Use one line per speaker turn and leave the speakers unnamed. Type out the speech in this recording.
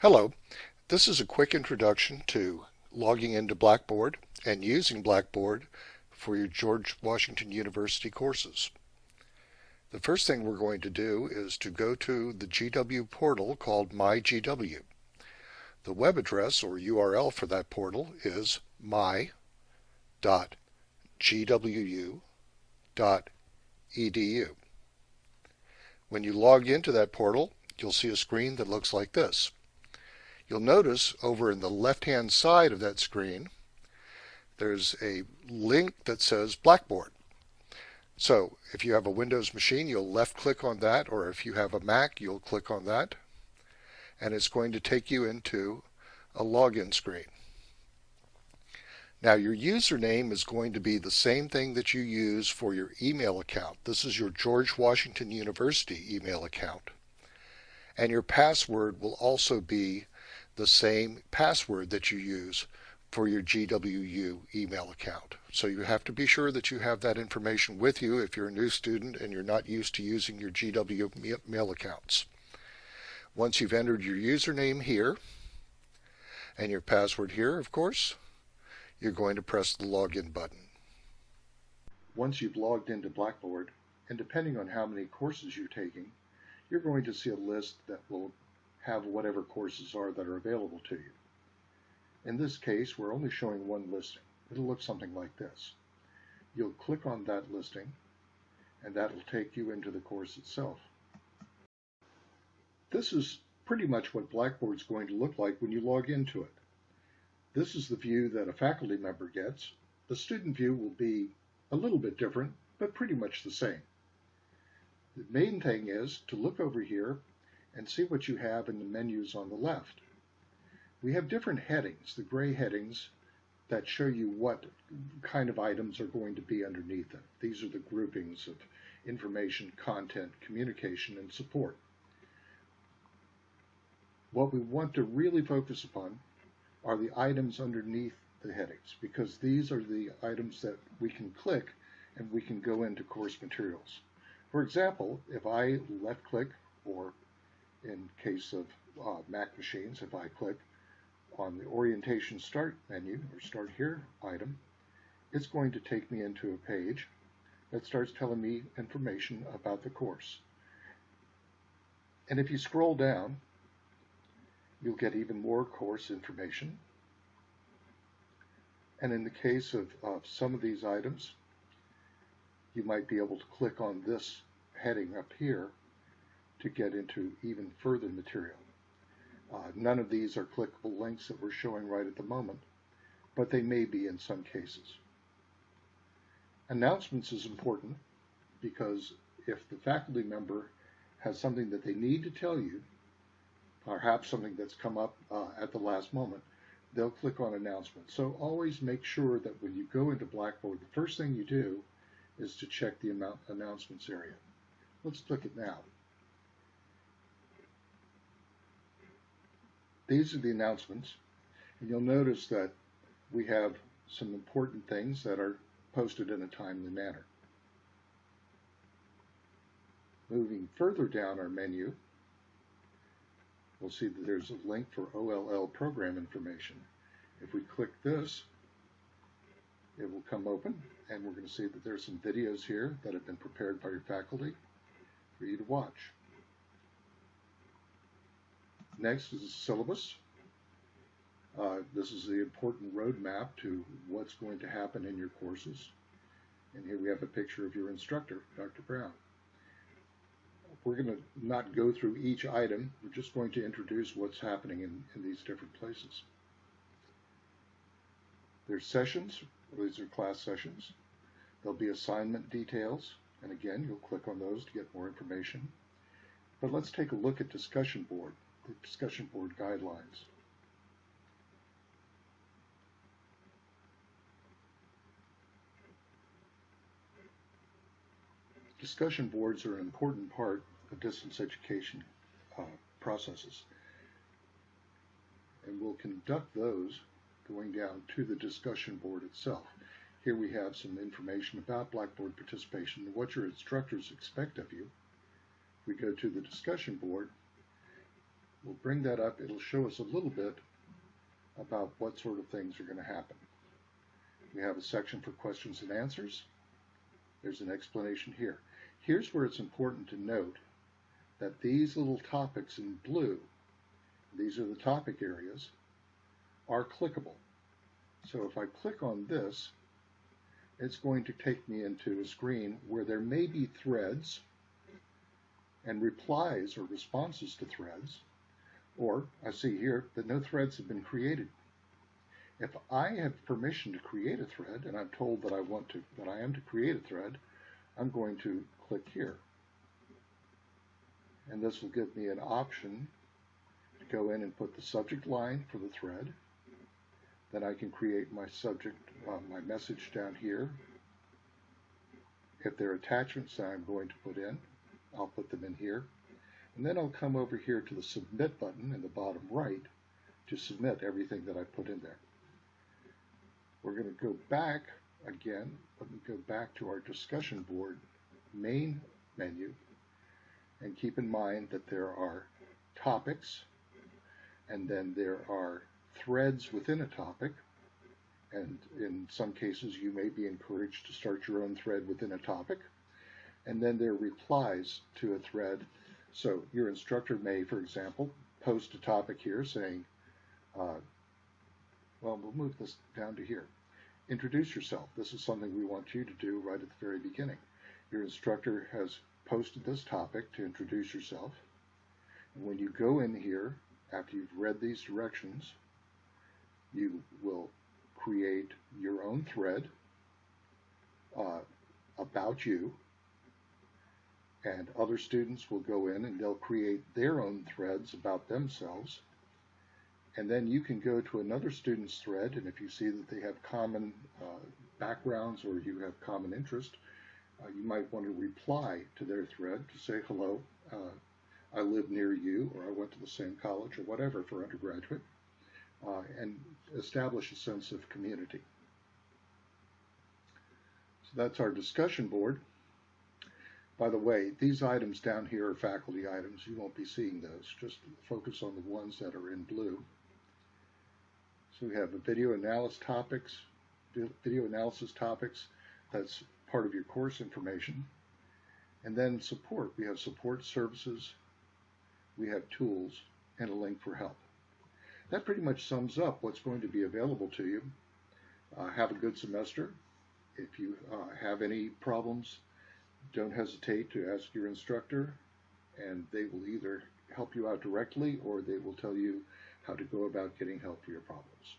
Hello, this is a quick introduction to logging into Blackboard and using Blackboard for your George Washington University courses. The first thing we're going to do is to go to the GW portal called MyGW. The web address or URL for that portal is my.gwu.edu. When you log into that portal, you'll see a screen that looks like this. You'll notice over in the left-hand side of that screen, there's a link that says Blackboard. So if you have a Windows machine, you'll left-click on that, or if you have a Mac, you'll click on that, and it's going to take you into a login screen. Now your username is going to be the same thing that you use for your email account. This is your George Washington University email account. And your password will also be the same password that you use for your GWU email account. So you have to be sure that you have that information with you if you're a new student and you're not used to using your GW mail accounts. Once you've entered your username here and your password here, of course, you're going to press the login button. Once you've logged into Blackboard, and depending on how many courses you're taking, you're going to see a list that will have whatever courses are that are available to you. In this case, we're only showing one listing. It'll look something like this. You'll click on that listing, and that'll take you into the course itself. This is pretty much what Blackboard's going to look like when you log into it. This is the view that a faculty member gets. The student view will be a little bit different, but pretty much the same. The main thing is to look over here and see what you have in the menus on the left. We have different headings, the gray headings that show you what kind of items are going to be underneath them. These are the groupings of information, content, communication, and support. What we want to really focus upon are the items underneath the headings, because these are the items that we can click and we can go into course materials. For example, if I left click, or in case of Mac machines, if I click on the orientation start menu or start here item, it's going to take me into a page that starts telling me information about the course. And if you scroll down, you'll get even more course information. And in the case of some of these items, you might be able to click on this heading up here to get into even further material. None of these are clickable links that we're showing right at the moment, but they may be in some cases. Announcements is important because if the faculty member has something that they need to tell you, perhaps something that's come up at the last moment, they'll click on announcements. So always make sure that when you go into Blackboard, the first thing you do is to check the announcements area. Let's click it now. These are the announcements, and you'll notice that we have some important things that are posted in a timely manner. Moving further down our menu, we'll see that there's a link for OLL program information. If we click this, it will come open, and we're going to see that there's some videos here that have been prepared by your faculty for you to watch. Next is the syllabus. This is the important roadmap to what's going to happen in your courses. And here we have a picture of your instructor, Dr. Brown. We're going to not go through each item. We're just going to introduce what's happening in these different places. There's sessions. These are class sessions. There'll be assignment details. And again, you'll click on those to get more information. But let's take a look at discussion board, the discussion board guidelines. Discussion boards are an important part of distance education processes, and we'll conduct those going down to the discussion board itself. Here we have some information about Blackboard participation and what your instructors expect of you. We go to the discussion board. we'll bring that up. It'll show us a little bit about what sort of things are going to happen. We have a section for questions and answers. There's an explanation here. Here's where it's important to note that these little topics in blue, these are the topic areas, are clickable. So if I click on this, it's going to take me into a screen where there may be threads and replies or responses to threads, or I see here that no threads have been created. If I have permission to create a thread and I'm told that I am to create a thread, I'm going to click here. And this will give me an option to go in and put the subject line for the thread. Then I can create my subject, my message down here. If there are attachments that I'm going to put in, I'll put them in here. And then I'll come over here to the Submit button in the bottom right to submit everything that I put in there. We're going to go back again. Let me go back to our discussion board main menu, and keep in mind that there are topics, and then there are threads within a topic, and in some cases you may be encouraged to start your own thread within a topic, and then there are replies to a thread. So your instructor may, for example, post a topic here saying, well, we'll move this down to here. Introduce yourself. This is something we want you to do right at the very beginning. Your instructor has posted this topic to introduce yourself. And when you go in here, after you've read these directions, you will create your own thread about you, and other students will go in and they'll create their own threads about themselves. And then you can go to another student's thread, and if you see that they have common backgrounds or you have common interest, you might want to reply to their thread to say, hello, I live near you, or I went to the same college, or whatever for undergraduate, and establish a sense of community. So that's our discussion board. By the way, these items down here are faculty items. You won't be seeing those. Just focus on the ones that are in blue. So we have the video analysis topics. That's part of your course information. And then support. We have support services, we have tools, and a link for help. That pretty much sums up what's going to be available to you. Have a good semester. If you have any problems, don't hesitate to ask your instructor, and they will either help you out directly or they will tell you how to go about getting help for your problems.